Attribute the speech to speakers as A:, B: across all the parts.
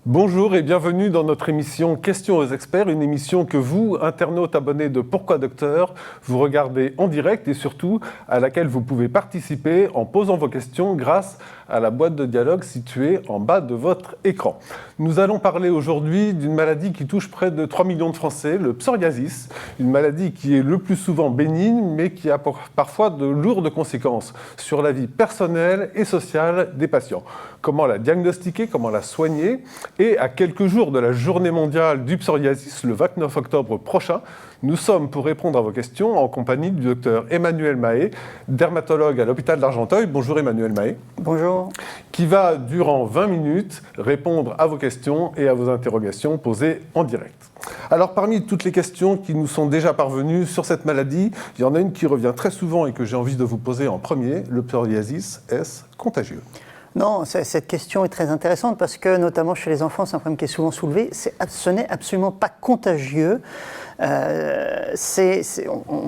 A: Bonjour et bienvenue dans notre émission Questions aux experts, une émission que vous, internautes abonnés de Pourquoi Docteur, vous regardez en direct et surtout à laquelle vous pouvez participer en posant vos questions grâce à la boîte de dialogue située en bas de votre écran. Nous allons parler aujourd'hui d'une maladie qui touche près de 3 millions de Français, le psoriasis, une maladie qui est le plus souvent bénigne mais qui a parfois de lourdes conséquences sur la vie personnelle et sociale des patients. Comment la diagnostiquer, comment la soigner? Et à quelques jours de la journée mondiale du psoriasis, le 29 octobre prochain, nous sommes pour répondre à vos questions en compagnie du docteur Emmanuel Mahé, dermatologue à l'hôpital d'Argenteuil. Bonjour Emmanuel Mahé.
B: Bonjour.
A: Qui va, durant 20 minutes, répondre à vos questions et à vos interrogations posées en direct. Alors, parmi toutes les questions qui nous sont déjà parvenues sur cette maladie, il y en a une qui revient très souvent et que j'ai envie de vous poser en premier. Le psoriasis, est-ce contagieux ?
B: Non, cette question est très intéressante parce que, notamment chez les enfants, c'est un problème qui est souvent soulevé. Ce n'est absolument pas contagieux. On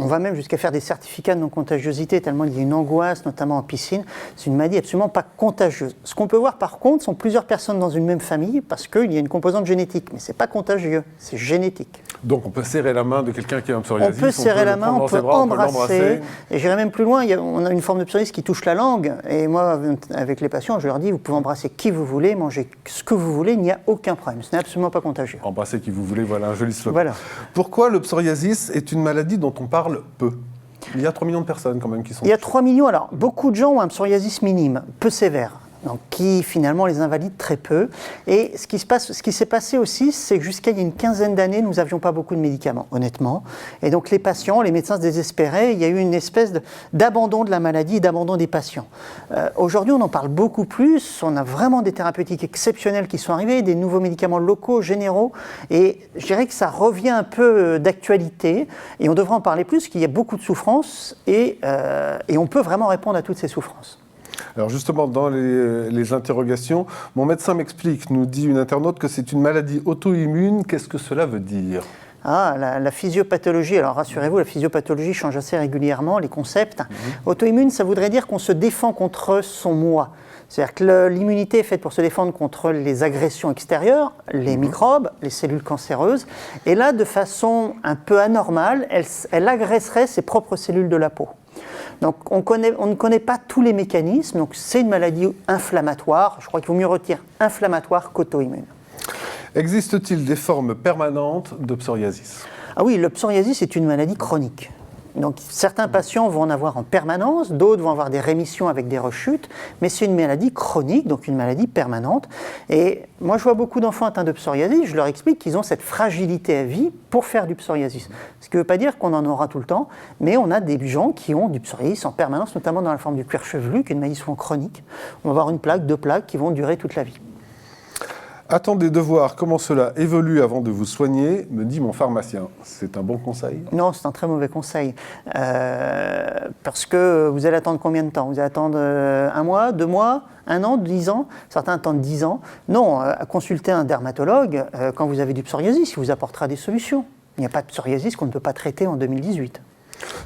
B: va même jusqu'à faire des certificats de non-contagiosité tellement il y a une angoisse, notamment en piscine. C'est une maladie absolument pas contagieuse. Ce qu'on peut voir par contre sont plusieurs personnes dans une même famille parce qu'il y a une composante génétique, mais c'est pas contagieux, c'est génétique.
A: Donc on peut serrer la main de quelqu'un qui a un psoriasis,
B: on peut serrer la main, on peut embrasser, et j'irai même plus loin, on a une forme de psoriasis qui touche la langue, et moi avec les patients je leur dis vous pouvez embrasser qui vous voulez, manger ce que vous voulez, il n'y a aucun problème, ce n'est absolument pas contagieux.
A: Embrasser qui vous voulez, voilà un joli slogan.
B: Voilà.
A: Pourquoi le psoriasis est une maladie dont on parle peu? Il y a 3 millions de personnes quand même qui sont...
B: Il y a 3 millions, alors beaucoup de gens ont un psoriasis minime, peu sévère. Donc, qui finalement les invalide très peu. Et ce qui s'est passé aussi, c'est que jusqu'à il y a une quinzaine d'années, nous n'avions pas beaucoup de médicaments, honnêtement. Et donc les patients, les médecins se désespéraient, il y a eu une espèce d'abandon de la maladie et d'abandon des patients. Aujourd'hui, on en parle beaucoup plus, on a vraiment des thérapeutiques exceptionnelles qui sont arrivées, des nouveaux médicaments locaux, généraux, et je dirais que ça revient un peu d'actualité, et on devrait en parler plus, parce qu'il y a beaucoup de souffrances, et on peut vraiment répondre à toutes ces souffrances.
A: Alors justement, dans les interrogations, mon médecin m'explique, nous dit une internaute, que c'est une maladie auto-immune. Qu'est-ce que cela veut dire ?
B: La physiopathologie, alors rassurez-vous, la physiopathologie change assez régulièrement, les concepts. Auto-immune, ça voudrait dire qu'on se défend contre son moi. C'est-à-dire que l'immunité est faite pour se défendre contre les agressions extérieures, les microbes, les cellules cancéreuses. Et là, de façon un peu anormale, elle agresserait ses propres cellules de la peau. Donc on ne connaît pas tous les mécanismes, donc c'est une maladie inflammatoire. Je crois qu'il vaut mieux retirer inflammatoire qu'auto-immune.
A: Existe-t-il des formes permanentes de psoriasis ?
B: Ah oui, le psoriasis est une maladie chronique. Donc certains patients vont en avoir en permanence, d'autres vont avoir des rémissions avec des rechutes, mais c'est une maladie chronique, donc une maladie permanente. Et moi je vois beaucoup d'enfants atteints de psoriasis, je leur explique qu'ils ont cette fragilité à vie pour faire du psoriasis. Ce qui ne veut pas dire qu'on en aura tout le temps, mais on a des gens qui ont du psoriasis en permanence, notamment dans la forme du cuir chevelu, qui est une maladie souvent chronique. On va avoir une plaque, 2 plaques qui vont durer toute la vie.
A: Attendez de voir comment cela évolue avant de vous soigner, me dit mon pharmacien. C'est un bon conseil ?
B: Non, c'est un très mauvais conseil. Parce que vous allez attendre combien de temps ? Vous allez attendre 1 mois, 2 mois, 1 an, 10 ans ? Certains attendent 10 ans. Non, consultez un dermatologue quand vous avez du psoriasis, il vous apportera des solutions. Il n'y a pas de psoriasis qu'on ne peut pas traiter en 2018.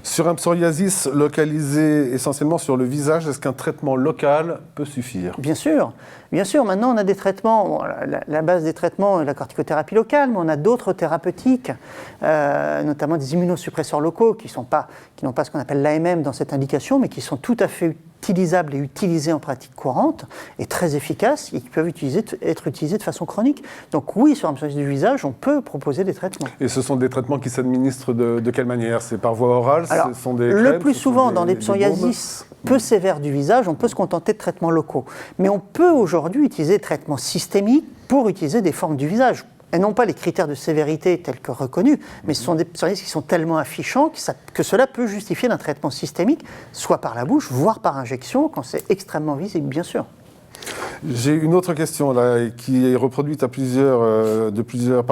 A: Sur un psoriasis localisé essentiellement sur le visage, est-ce qu'un traitement local peut suffire ?
B: Bien sûr. Maintenant, on a des traitements. Bon, la base des traitements est la corticothérapie locale, mais on a d'autres thérapeutiques, notamment des immunosuppresseurs locaux qui n'ont pas ce qu'on appelle l'AMM dans cette indication, mais qui sont tout à fait utilisables et utilisés en pratique courante et très efficaces et qui peuvent être utilisés de façon chronique. Donc oui, sur un psoriasis du visage, on peut proposer des traitements.
A: Et ce sont des traitements qui s'administrent de quelle manière ? C'est par voie orale ?
B: Alors,
A: ce sont des
B: le
A: crèmes,
B: plus souvent, dans des psoriasis peu sévères du visage, on peut se contenter de traitements locaux. Mais on peut aujourd'hui utiliser des traitements systémiques pour utiliser des formes du visage. Et non pas les critères de sévérité tels que reconnus, mais ce sont des psoriasis qui sont tellement affichants que cela peut justifier d'un traitement systémique, soit par la bouche, voire par injection, quand c'est extrêmement visible, bien sûr.
A: J'ai une autre question là, qui est reproduite par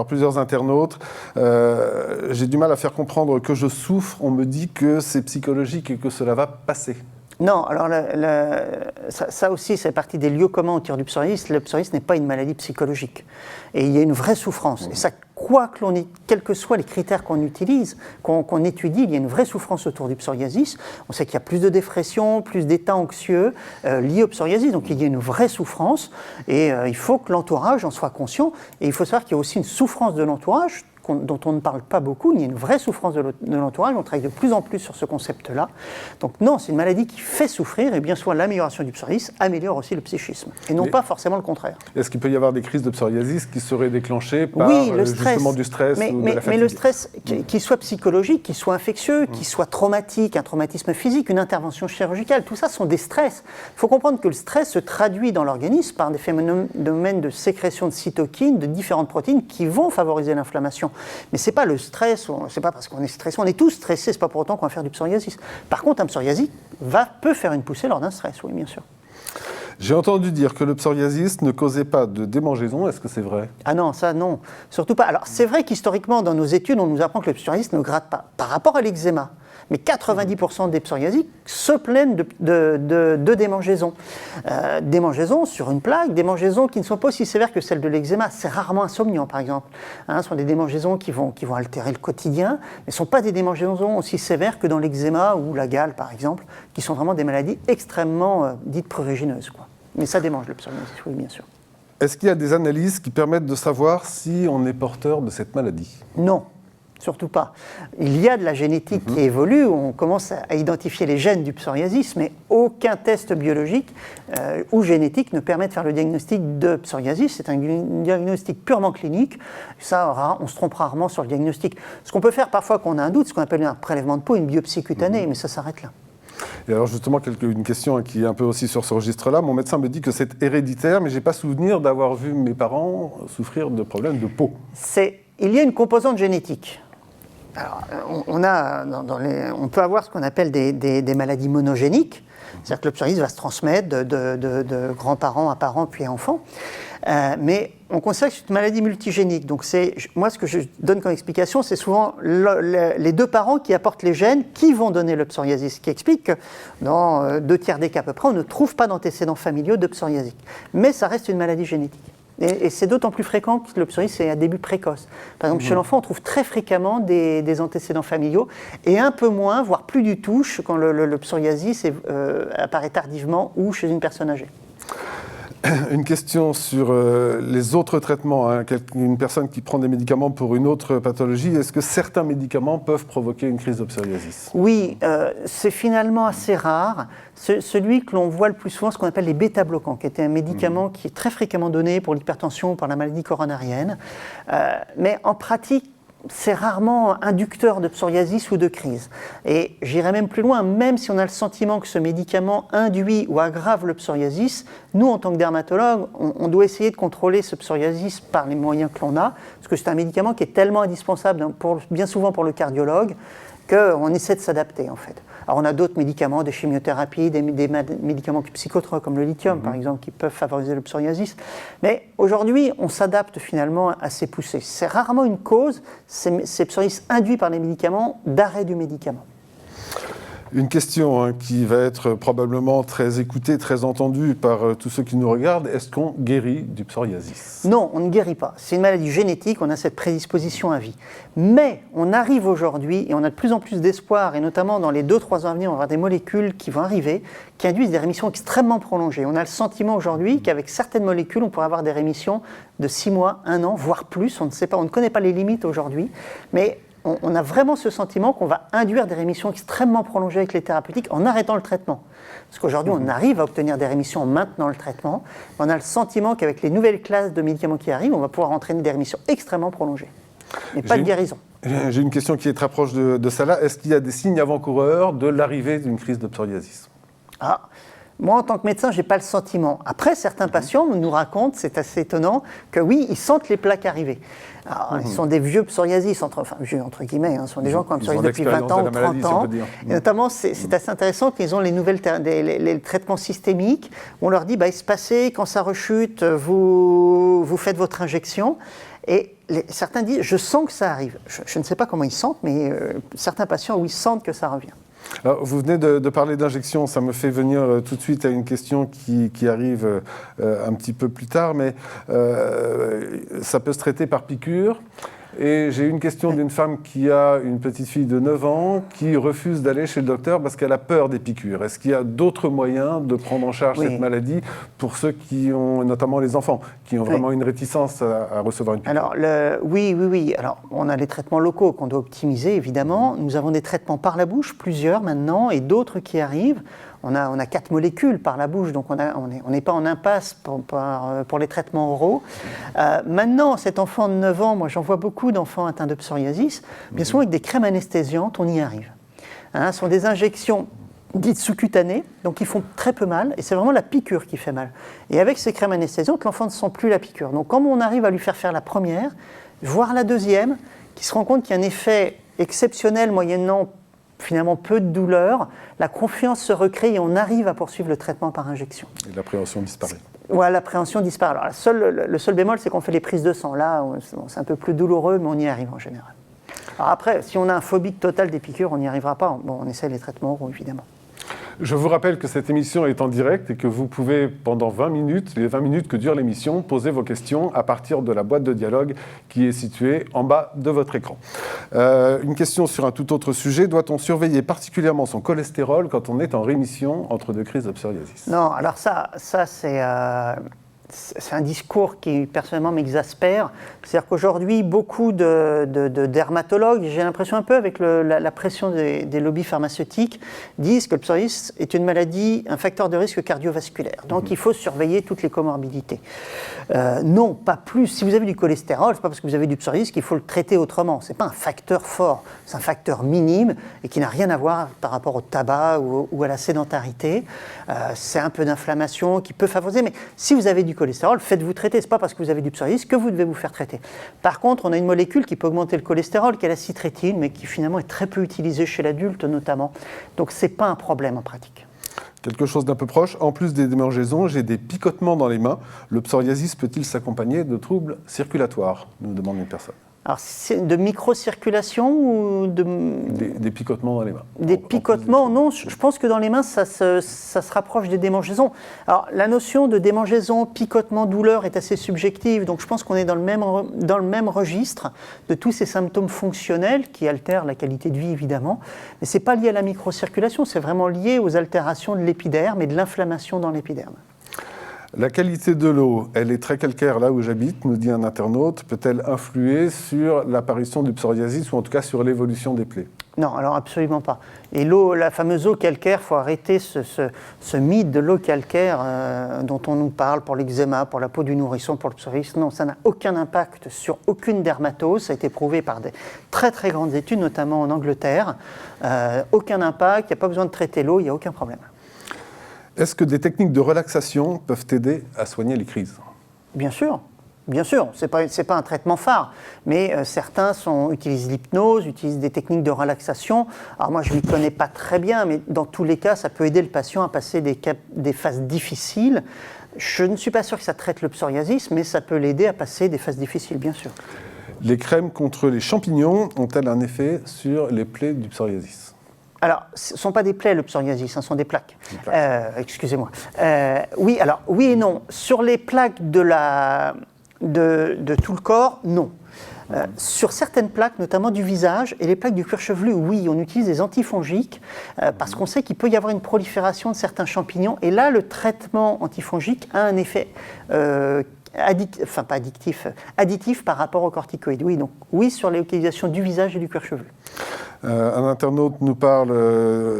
A: plusieurs internautes. J'ai du mal à faire comprendre que je souffre. On me dit que c'est psychologique et que cela va passer.
B: Non, alors ça aussi, c'est partie des lieux communs autour du psoriasis. Le psoriasis n'est pas une maladie psychologique. Et il y a une vraie souffrance. Et ça, quels que soient les critères qu'on utilise, qu'on étudie, il y a une vraie souffrance autour du psoriasis. On sait qu'il y a plus de dépression, plus d'états anxieux liés au psoriasis. Donc il y a une vraie souffrance. Et il faut que l'entourage en soit conscient. Et il faut savoir qu'il y a aussi une souffrance de l'entourage dont on ne parle pas beaucoup. Il y a une vraie souffrance de l'entourage. On travaille de plus en plus sur ce concept-là. Donc non, c'est une maladie qui fait souffrir, et bien souvent l'amélioration du psoriasis améliore aussi le psychisme, et non pas forcément le contraire.
A: Est-ce qu'il peut y avoir des crises de psoriasis qui seraient déclenchées par justement du stress ou de la fatigue ?
B: Mais le stress, qu'il soit psychologique, qu'il soit infectieux, qu'il soit traumatique, un traumatisme physique, une intervention chirurgicale, tout ça sont des stress. Il faut comprendre que le stress se traduit dans l'organisme par des phénomènes de sécrétion de cytokines, de différentes protéines qui vont favoriser l'inflammation. Mais ce n'est pas le stress, c'est pas parce qu'on est stressé, on est tous stressés, ce n'est pas pour autant qu'on va faire du psoriasis. Par contre, un psoriasis peut faire une poussée lors d'un stress, oui, bien sûr.
A: J'ai entendu dire que le psoriasis ne causait pas de démangeaison, est-ce que c'est vrai ?
B: Ah non, ça non, surtout pas. Alors c'est vrai qu'historiquement, dans nos études, on nous apprend que le psoriasis ne gratte pas, par rapport à l'eczéma. Mais 90% des psoriasiques se plaignent de démangeaisons. Démangeaisons sur une plaque, démangeaisons qui ne sont pas aussi sévères que celles de l'eczéma. C'est rarement insomniant, par exemple. Ce sont des démangeaisons qui vont altérer le quotidien, mais ne sont pas des démangeaisons aussi sévères que dans l'eczéma ou la gale, par exemple, qui sont vraiment des maladies extrêmement dites prurigineuses, quoi. Mais ça démange le psoriasis, oui, bien sûr.
A: Est-ce qu'il y a des analyses qui permettent de savoir si on est porteur de cette maladie ?
B: Non. Surtout pas. Il y a de la génétique qui évolue, on commence à identifier les gènes du psoriasis, mais aucun test biologique ou génétique ne permet de faire le diagnostic de psoriasis. C'est un diagnostic purement clinique. Ça, on se trompe rarement sur le diagnostic. Ce qu'on peut faire parfois quand on a un doute, ce qu'on appelle un prélèvement de peau, une biopsie cutanée, mais ça s'arrête là.
A: Et alors justement, une question qui est un peu aussi sur ce registre-là. Mon médecin me dit que c'est héréditaire, mais je n'ai pas souvenir d'avoir vu mes parents souffrir de problèmes de peau.
B: Il y a une composante génétique. Alors, on peut avoir ce qu'on appelle des maladies monogéniques, c'est-à-dire que le psoriasis va se transmettre de grands-parents à parents puis à enfants, mais on considère que c'est une maladie multigénique. Donc moi, ce que je donne comme explication, c'est souvent les deux parents qui apportent les gènes qui vont donner le psoriasis, ce qui explique que dans 2/3 des cas à peu près, on ne trouve pas d'antécédents familiaux de psoriasis. Mais ça reste une maladie génétique. Et c'est d'autant plus fréquent que le psoriasis est à début précoce. Par exemple, chez l'enfant, on trouve très fréquemment des antécédents familiaux et un peu moins, voire plus du tout, quand le psoriasis apparaît tardivement ou chez une personne âgée.
A: Une question sur les autres traitements. Une personne qui prend des médicaments pour une autre pathologie, est-ce que certains médicaments peuvent provoquer une crise de psoriasis ?
B: Oui, c'est finalement assez rare. Celui que l'on voit le plus souvent, ce qu'on appelle les bêta-bloquants, qui était un médicament qui est très fréquemment donné pour l'hypertension ou par la maladie coronarienne. Mais en pratique, c'est rarement inducteur de psoriasis ou de crise. Et j'irai même plus loin, même si on a le sentiment que ce médicament induit ou aggrave le psoriasis, nous, en tant que dermatologue, on doit essayer de contrôler ce psoriasis par les moyens que l'on a, parce que c'est un médicament qui est tellement indispensable, bien souvent pour le cardiologue, qu'on essaie de s'adapter, en fait. Alors, on a d'autres médicaments, des chimiothérapies, des médicaments psychotropes comme le lithium, par exemple, qui peuvent favoriser le psoriasis. Mais aujourd'hui, on s'adapte finalement à ces poussées. C'est rarement une cause, ces psoriasis induits par les médicaments, d'arrêt du médicament.
A: Une question qui va être probablement très écoutée, très entendue par tous ceux qui nous regardent. Est-ce qu'on guérit du psoriasis ?
B: Non, on ne guérit pas. C'est une maladie génétique, on a cette prédisposition à vie. Mais on arrive aujourd'hui, et on a de plus en plus d'espoir, et notamment dans les 2-3 ans à venir, on va avoir des molécules qui vont arriver, qui induisent des rémissions extrêmement prolongées. On a le sentiment aujourd'hui qu'avec certaines molécules, on pourrait avoir des rémissions de 6 mois, 1 an, voire plus. On ne sait pas, on ne connaît pas les limites aujourd'hui, mais on a vraiment ce sentiment qu'on va induire des rémissions extrêmement prolongées avec les thérapeutiques en arrêtant le traitement. Parce qu'aujourd'hui, on arrive à obtenir des rémissions en maintenant le traitement. On a le sentiment qu'avec les nouvelles classes de médicaments qui arrivent, on va pouvoir entraîner des rémissions extrêmement prolongées. Mais pas de guérison.
A: J'ai une question qui est très proche de celle-là. Est-ce qu'il y a des signes avant-coureurs de l'arrivée d'une crise de psoriasis ?
B: Moi, en tant que médecin, je n'ai pas le sentiment. Après, certains patients nous racontent, c'est assez étonnant, que oui, ils sentent les plaques arriver. Alors, ils sont des vieux psoriasis, vieux entre guillemets, ce sont des gens qui ont un psoriasis depuis 20 ans ou 30 ans. Et notamment, c'est assez intéressant qu'ils ont les traitements systémiques, où on leur dit, espacez, quand ça rechute, vous faites votre injection. Et certains disent, je sens que ça arrive. Je ne sais pas comment ils sentent, mais certains patients, oui, sentent que ça revient.
A: Alors, vous venez de parler d'injection, ça me fait venir tout de suite à une question qui arrive un petit peu plus tard, mais ça peut se traiter par piqûre. Et j'ai une question d'une femme qui a une petite fille de 9 ans qui refuse d'aller chez le docteur parce qu'elle a peur des piqûres. Est-ce qu'il y a d'autres moyens de prendre en charge cette maladie pour ceux qui ont, notamment les enfants, qui ont vraiment une réticence à recevoir une piqûre?
B: Alors, oui. Alors, on a les traitements locaux qu'on doit optimiser, évidemment. Nous avons des traitements par la bouche, plusieurs maintenant, et d'autres qui arrivent. On a 4 molécules par la bouche, donc on n'est pas en impasse pour les traitements oraux. Maintenant, cet enfant de 9 ans, moi j'en vois beaucoup d'enfants atteints de psoriasis, bien souvent avec des crèmes anesthésiantes, on y arrive. Ce sont des injections dites sous-cutanées, donc qui font très peu mal, et c'est vraiment la piqûre qui fait mal. Et avec ces crèmes anesthésiantes, l'enfant ne sent plus la piqûre. Donc quand on arrive à lui faire la première, voire la deuxième, qui se rend compte qu'il y a un effet exceptionnel moyennant finalement peu de douleur, la confiance se recrée et on arrive à poursuivre le traitement par injection.
A: Et l'appréhension disparaît.
B: Voilà, l'appréhension disparaît. Alors, le seul bémol, c'est qu'on fait les prises de sang. Là, c'est un peu plus douloureux, mais on y arrive en général. Alors après, si on a un phobique total des piqûres, on n'y arrivera pas. Bon, on essaie les traitements oraux, évidemment.
A: Je vous rappelle que cette émission est en direct et que vous pouvez, pendant 20 minutes, les 20 minutes que dure l'émission, poser vos questions à partir de la boîte de dialogue qui est située en bas de votre écran. Une question sur un tout autre sujet. Doit-on surveiller particulièrement son cholestérol quand on est en rémission entre deux crises de psoriasis?
B: Non, alors ça c'est un discours qui, personnellement, m'exaspère. C'est-à-dire qu'aujourd'hui, beaucoup de dermatologues, j'ai l'impression un peu avec la pression des lobbies pharmaceutiques, disent que le psoriasis est une maladie, un facteur de risque cardiovasculaire. Donc, il faut surveiller toutes les comorbidités. Non, pas plus. Si vous avez du cholestérol, c'est pas parce que vous avez du psoriasis qu'il faut le traiter autrement. C'est pas un facteur fort, c'est un facteur minime et qui n'a rien à voir par rapport au tabac ou à la sédentarité. C'est un peu d'inflammation qui peut favoriser, mais si vous avez du cholestérol, faites-vous traiter. Ce n'est pas parce que vous avez du psoriasis que vous devez vous faire traiter. Par contre, on a une molécule qui peut augmenter le cholestérol, qui est la citrétine, mais qui finalement est très peu utilisée chez l'adulte notamment. Donc ce n'est pas un problème en pratique.
A: Quelque chose d'un peu proche, en plus des démangeaisons, j'ai des picotements dans les mains. Le psoriasis peut-il s'accompagner de troubles circulatoires, nous demande une personne.
B: Alors, c'est de microcirculation ou de...
A: Des picotements dans les mains.
B: Des picotements, non. Je pense que dans les mains, ça se rapproche des démangeaisons. Alors, la notion de démangeaison, picotement, douleur est assez subjective. Donc, je pense qu'on est dans le même registre de tous ces symptômes fonctionnels qui altèrent la qualité de vie, évidemment. Mais ce n'est pas lié à la microcirculation, c'est vraiment lié aux altérations de l'épiderme et de l'inflammation dans l'épiderme.
A: La qualité de l'eau, elle est très calcaire là où j'habite, nous dit un internaute. Peut-elle influer sur l'apparition du psoriasis ou en tout cas sur l'évolution des plaies?
B: Non, alors absolument pas. Et l'eau, la fameuse eau calcaire, il faut arrêter ce mythe de l'eau calcaire dont on nous parle pour l'eczéma, pour la peau du nourrisson, pour le psoriasis. Non, ça n'a aucun impact sur aucune dermatose. Ça a été prouvé par des très très grandes études, notamment en Angleterre. Aucun impact, il n'y a pas besoin de traiter l'eau, il n'y a aucun problème.
A: Est-ce que des techniques de relaxation peuvent aider à soigner les crises?
B: Bien sûr. Bien sûr, ce n'est pas un traitement phare, mais certains utilisent l'hypnose, utilisent des techniques de relaxation. Alors moi, je ne m'y connais pas très bien, mais dans tous les cas, ça peut aider le patient à passer des phases difficiles. Je ne suis pas sûr que ça traite le psoriasis, mais ça peut l'aider à passer des phases difficiles, bien sûr.
A: Les crèmes contre les champignons ont-elles un effet sur les plaies du psoriasis?
B: Alors, ce ne sont pas des plaies, le psoriasis, ce sont des plaques. Excusez-moi. Oui et non. Sur les plaques de tout le corps, non. Sur certaines plaques, notamment du visage, et les plaques du cuir chevelu, oui, on utilise des antifongiques parce qu'on sait qu'il peut y avoir une prolifération de certains champignons. Et là, le traitement antifongique a un effet additif par rapport aux corticoïdes. Oui, donc oui, sur l'utilisation du visage et du cuir chevelu.
A: Un internaute nous parle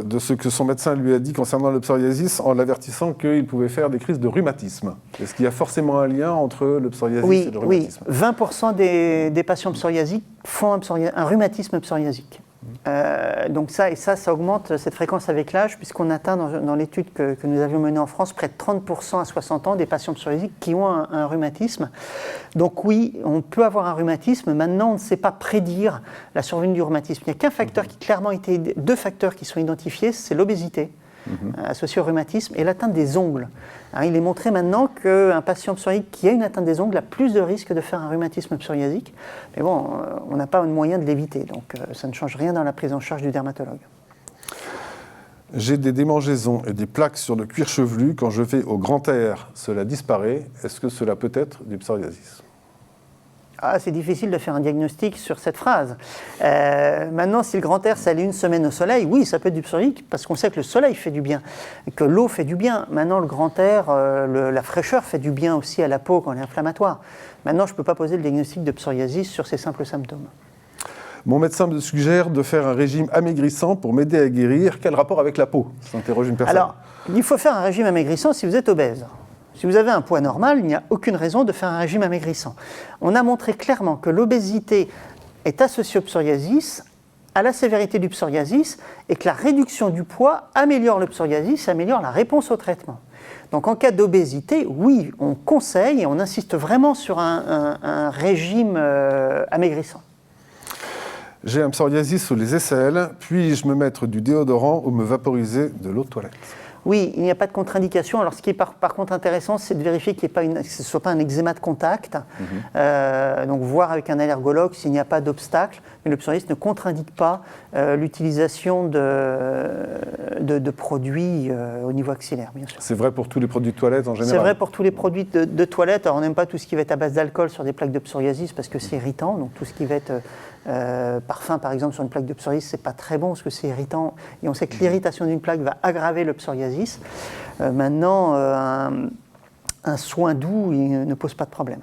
A: de ce que son médecin lui a dit concernant le psoriasis en l'avertissant qu'il pouvait faire des crises de rhumatisme. Est-ce qu'il y a forcément un lien entre le psoriasis et le rhumatisme? Oui, 20% des patients psoriasiques font un rhumatisme psoriasique. Donc ça augmente cette fréquence avec l'âge, puisqu'on atteint dans l'étude que nous avions menée en France près de 30% à 60 ans des patients psoriasiques qui ont un rhumatisme. Donc oui, on peut avoir un rhumatisme. Maintenant, on ne sait pas prédire la survenue du rhumatisme. Il n'y a qu'un facteur qui clairement été, deux facteurs qui sont identifiés, c'est l'obésité associée au rhumatisme et l'atteinte des ongles. Alors, il est montré maintenant qu'un patient psoriatique qui a une atteinte des ongles a plus de risque de faire un rhumatisme psoriasique. Mais bon, on n'a pas un moyen de l'éviter, donc ça ne change rien dans la prise en charge du dermatologue. J'ai des démangeaisons et des plaques sur le cuir chevelu. Quand je vais au grand air, cela disparaît. Est-ce que cela peut être du psoriasis ?
B: Ah, c'est difficile de faire un diagnostic sur cette phrase. Maintenant, si le grand air, ça allait une semaine au soleil, oui, ça peut être du psoriasis, parce qu'on sait que le soleil fait du bien, que l'eau fait du bien. Maintenant, le grand air, la fraîcheur fait du bien aussi à la peau quand elle est inflammatoire. Maintenant, je ne peux pas poser le diagnostic de psoriasis sur ces simples symptômes.
A: Mon médecin me suggère de faire un régime amaigrissant pour m'aider à guérir. Quel rapport avec la peau ? S'interroge une personne.
B: Alors, il faut faire un régime amaigrissant si vous êtes obèse. Si vous avez un poids normal, il n'y a aucune raison de faire un régime amaigrissant. On a montré clairement que l'obésité est associée au psoriasis, à la sévérité du psoriasis, et que la réduction du poids améliore le psoriasis, améliore la réponse au traitement. Donc en cas d'obésité, oui, on conseille et on insiste vraiment sur un régime amaigrissant.
A: J'ai un psoriasis sous les aisselles. Puis-je me mettre du déodorant ou me vaporiser de l'eau de toilette ?
B: Oui, il n'y a pas de contre-indication. Alors, ce qui est par contre intéressant, c'est de vérifier que ce ne soit pas un eczéma de contact. Donc, voir avec un allergologue s'il n'y a pas d'obstacle. Mais le psoriasis ne contre-indique pas l'utilisation de produits au niveau axillaire, bien sûr.
A: C'est vrai pour tous les produits de toilette en général ?
B: C'est vrai pour tous les produits de toilette. Alors, on n'aime pas tout ce qui va être à base d'alcool sur des plaques de psoriasis parce que c'est irritant. Donc, tout ce qui va être parfum, par exemple, sur une plaque de psoriasis, c'est pas très bon parce que c'est irritant. Et on sait que l'irritation d'une plaque va aggraver le psoriasis. Maintenant, un soin doux, il ne pose pas de problème.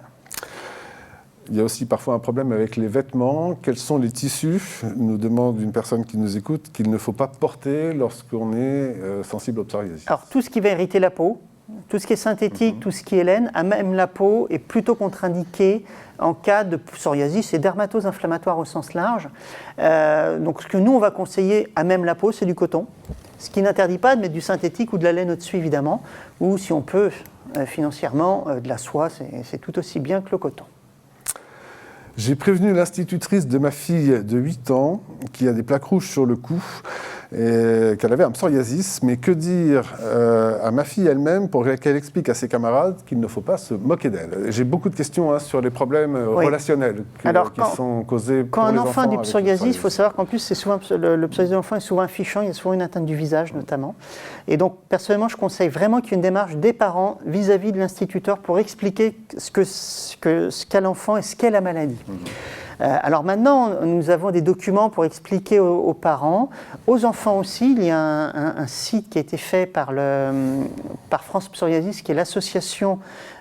A: Il y a aussi parfois un problème avec les vêtements. Quels sont les tissus, nous demande une personne qui nous écoute, qu'il ne faut pas porter lorsqu'on est sensible au psoriasis ?
B: Alors, tout ce qui va irriter la peau, tout ce qui est synthétique, tout ce qui est laine, à même la peau, est plutôt contre-indiqué en cas de psoriasis et dermatose inflammatoire au sens large. Donc, ce que nous, on va conseiller à même la peau, c'est du coton. Ce qui n'interdit pas de mettre du synthétique ou de la laine au-dessus, évidemment. Ou, si on peut, financièrement, de la soie, c'est tout aussi bien que le coton.
A: J'ai prévenu l'institutrice de ma fille de 8 ans qui a des plaques rouges sur le cou et qu'elle avait un psoriasis, mais que dire à ma fille elle-même pour qu'elle explique à ses camarades qu'il ne faut pas se moquer d'elle ? J'ai beaucoup de questions sur les problèmes relationnels qui sont causés
B: quand
A: pour les
B: un enfant a du psoriasis, il faut
A: psoriasis.
B: savoir qu'en plus, c'est souvent, le psoriasis de l'enfant est souvent affichant, il y a souvent une atteinte du visage notamment. Et donc, personnellement, je conseille vraiment qu'il y ait une démarche des parents vis-à-vis de l'instituteur pour expliquer ce qu'a l'enfant et ce qu'est la maladie. Alors maintenant, nous avons des documents pour expliquer aux parents. Aux enfants aussi, il y a un site qui a été fait par France Psoriasis, qui est l'association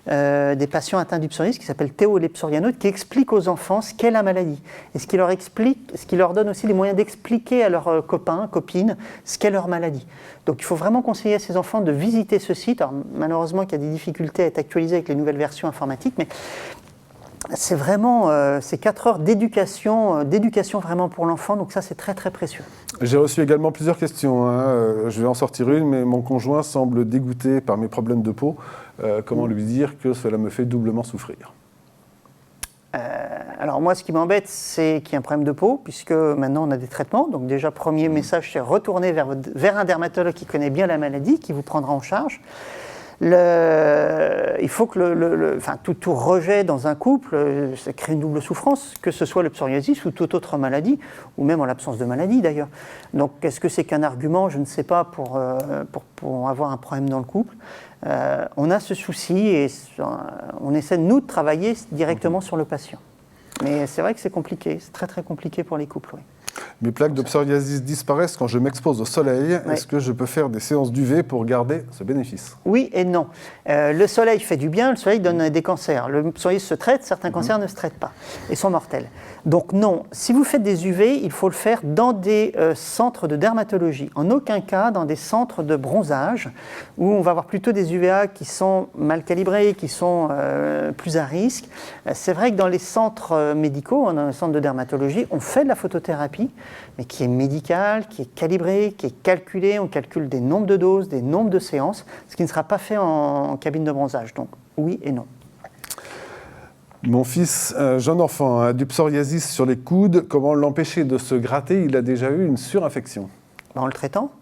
B: des patients atteints du psoriasis, qui s'appelle Théo et les psorianotes, qui explique aux enfants ce qu'est la maladie. Et ce qui leur donne aussi les moyens d'expliquer à leurs copains, copines, ce qu'est leur maladie. Donc il faut vraiment conseiller à ces enfants de visiter ce site. Alors malheureusement, il y a des difficultés à être actualisé avec les nouvelles versions informatiques, mais c'est vraiment c'est 4 heures d'éducation vraiment pour l'enfant, donc ça c'est très très précieux.
A: J'ai reçu également plusieurs questions, je vais en sortir une, mais mon conjoint semble dégoûté par mes problèmes de peau. Comment lui dire que cela me fait doublement souffrir ?
B: Alors moi ce qui m'embête c'est qu'il y a un problème de peau, puisque maintenant on a des traitements, donc déjà premier message c'est retourner vers un dermatologue qui connaît bien la maladie, qui vous prendra en charge. Il faut que tout rejet dans un couple, ça crée une double souffrance, que ce soit le psoriasis ou toute autre maladie, ou même en l'absence de maladie d'ailleurs. Donc est-ce que c'est qu'un argument, je ne sais pas, pour avoir un problème dans le couple. On a ce souci et on essaie nous de travailler directement sur le patient. Mais c'est vrai que c'est compliqué, c'est très très compliqué pour les couples, oui.
A: Mes plaques de psoriasis disparaissent quand je m'expose au soleil. Oui. Est-ce que je peux faire des séances d'UV pour garder ce bénéfice ?
B: Oui et non. Le soleil fait du bien, le soleil donne des cancers. Le psoriasis se traite, certains cancers ne se traitent pas et sont mortels. Donc non, si vous faites des UV, il faut le faire dans des centres de dermatologie. En aucun cas dans des centres de bronzage où on va avoir plutôt des UVA qui sont mal calibrés, qui sont plus à risque. C'est vrai que dans les centres médicaux, dans les centres de dermatologie, on fait de la photothérapie, mais qui est médicale, qui est calibrée, qui est calculée. On calcule des nombres de doses, des nombres de séances, ce qui ne sera pas fait en cabine de bronzage. Donc oui et non.
A: Mon fils, jeune enfant, a du psoriasis sur les coudes. Comment l'empêcher de se gratter ? Il a déjà eu une surinfection.
B: En le traitant.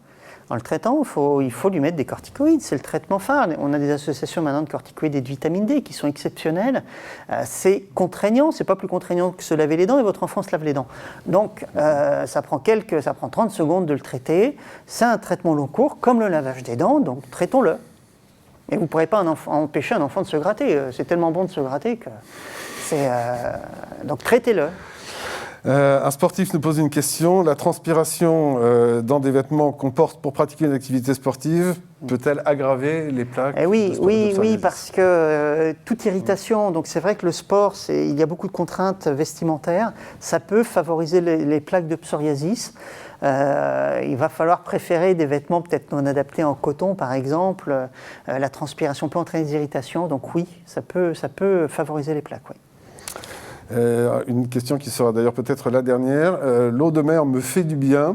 B: En le traitant, il faut lui mettre des corticoïdes, c'est le traitement phare. On a des associations maintenant de corticoïdes et de vitamine D qui sont exceptionnelles. C'est contraignant, c'est pas plus contraignant que se laver les dents et votre enfant se lave les dents. Donc ça prend 30 secondes de le traiter. C'est un traitement long cours, comme le lavage des dents, donc traitons-le. Et vous ne pourrez pas empêcher un enfant de se gratter. C'est tellement bon de se gratter que donc traitez-le.
A: Un sportif nous pose une question. La transpiration dans des vêtements qu'on porte pour pratiquer une activité sportive peut-elle aggraver les plaques?
B: Oui, parce que toute irritation, donc c'est vrai que le sport, il y a beaucoup de contraintes vestimentaires, ça peut favoriser les plaques de psoriasis. Il va falloir préférer des vêtements peut-être non adaptés en coton, par exemple. La transpiration peut entraîner des irritations, donc oui, ça peut favoriser les plaques, oui.
A: Une question qui sera d'ailleurs peut-être la dernière. L'eau de mer me fait du bien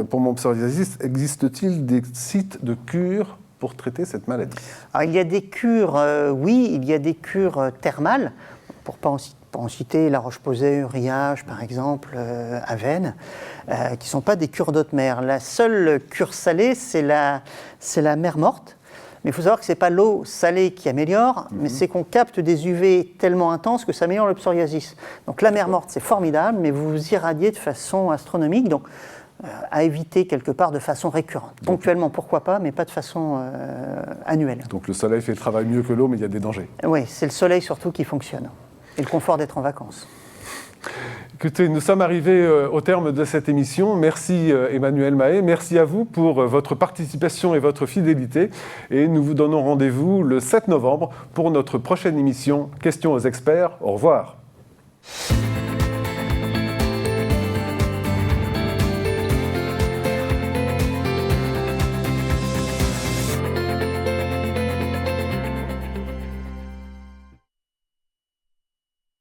A: pour mon psoriasis. Existe-t-il des sites de cure pour traiter cette maladie?
B: Alors, il y a des cures, il y a des cures thermales, pour en citer La Roche-Posay, Uriage par exemple, Avène, qui ne sont pas des cures d'eau de mer. La seule cure salée, c'est la mer morte. Mais il faut savoir que ce n'est pas l'eau salée qui améliore, mais c'est qu'on capte des UV tellement intenses que ça améliore le psoriasis. Donc la mer morte, c'est formidable, mais vous vous irradiez de façon astronomique, donc à éviter quelque part de façon récurrente. Ponctuellement, pourquoi pas, mais pas de façon annuelle.
A: Donc le soleil fait le travail mieux que l'eau, mais il y a des dangers.
B: Oui, c'est le soleil surtout qui fonctionne, et le confort d'être en vacances.
A: Écoutez, nous sommes arrivés au terme de cette émission. Merci Emmanuel Mahé, merci à vous pour votre participation et votre fidélité. Et nous vous donnons rendez-vous le 7 novembre pour notre prochaine émission Questions aux experts. Au revoir.